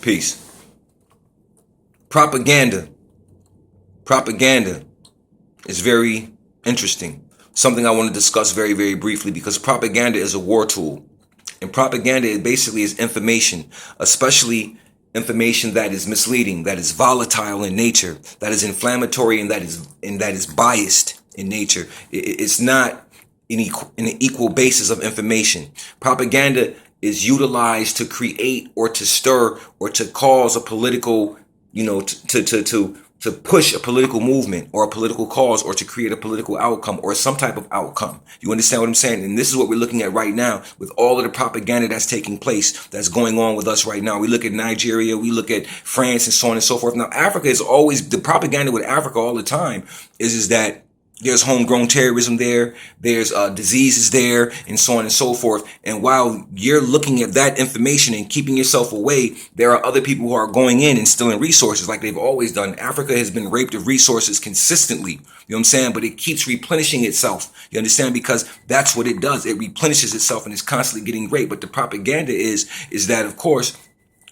Peace. Propaganda. Propaganda is very interesting. Something I want to discuss very, very briefly, because propaganda is a war tool. And propaganda basically is information, especially information that is misleading, that is volatile in nature, that is inflammatory, and that is biased in nature. It's not an equal basis of information. Propaganda is utilized to create or to stir or to cause a political, to push a political movement or a political cause, or to create a political outcome or some type of outcome. You understand what I'm saying? And this is what we're looking at right now with all of the propaganda that's taking place, that's going on with us right now. We look at Nigeria, we look at France, and so on and so forth. Now, Africa is always, the propaganda with Africa all the time is that there's homegrown terrorism there, there's diseases there, and so on and so forth. And while you're looking at that information and keeping yourself away, there are other people who are going in and stealing resources like they've always done. Africa has been raped of resources consistently, you know what I'm saying? But it keeps replenishing itself, you understand? Because that's what it does. It replenishes itself and is constantly getting raped. But the propaganda is that, of course,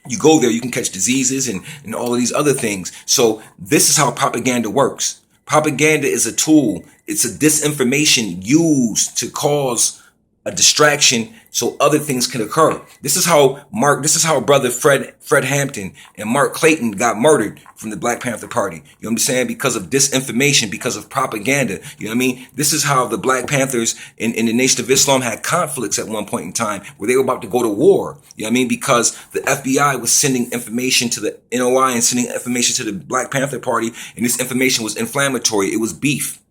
you go there, you can catch diseases and all of these other things. So this is how propaganda works. Propaganda is a tool. It's a disinformation used to cause a distraction so other things can occur. This is how brother Fred Hampton and Mark Clayton got murdered from the Black Panther Party. You know what I'm saying? Because of disinformation, because of propaganda. You know what I mean? This is how the Black Panthers in the Nation of Islam had conflicts at one point in time where they were about to go to war. You know what I mean? Because the FBI was sending information to the NOI and sending information to the Black Panther Party, and this information was inflammatory. It was beef.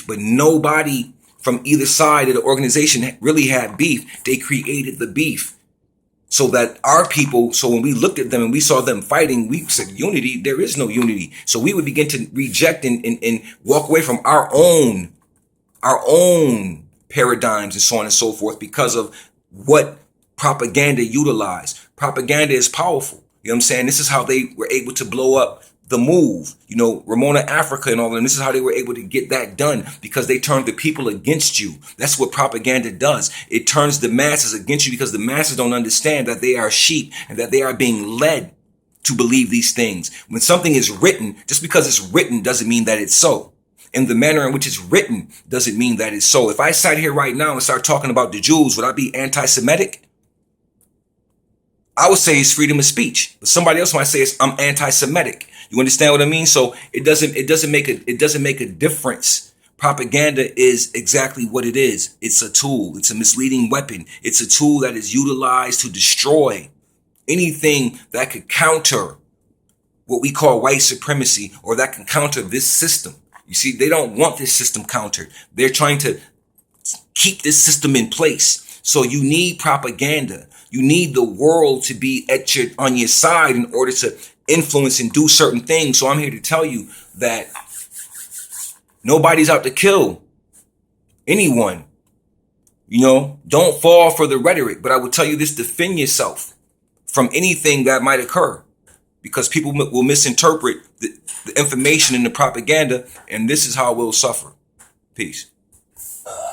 But nobody from either side of the organization really had beef. They created the beef so that our people, so when we looked at them and we saw them fighting, we said unity. There is no unity. So we would begin to reject and walk away from our own paradigms and so on and so forth because of what propaganda utilized. Propaganda is powerful. You know what I'm saying? This is how they were able to blow up The Move, Ramona Africa and all of them. This is how they were able to get that done, because they turned the people against you. That's what propaganda does. It turns the masses against you because the masses don't understand that they are sheep and that they are being led to believe these things. When something is written, just because it's written doesn't mean that it's so. And the manner in which it's written doesn't mean that it's so. If I sat here right now and start talking about the Jews, would I be anti-Semitic? I would say it's freedom of speech, but somebody else might say I'm anti-Semitic. You understand what I mean? So it doesn't make a difference. Propaganda is exactly what it is. It's a tool. It's a misleading weapon. It's a tool that is utilized to destroy anything that could counter what we call white supremacy, or that can counter this system. You see, they don't want this system countered. They're trying to keep this system in place. So you need propaganda. You need the world to be on your side in order to influence and do certain things. So I'm here to tell you that nobody's out to kill anyone. Don't fall for the rhetoric. But I will tell you this: defend yourself from anything that might occur, because people will misinterpret the information and the propaganda, and this is how we'll suffer. Peace.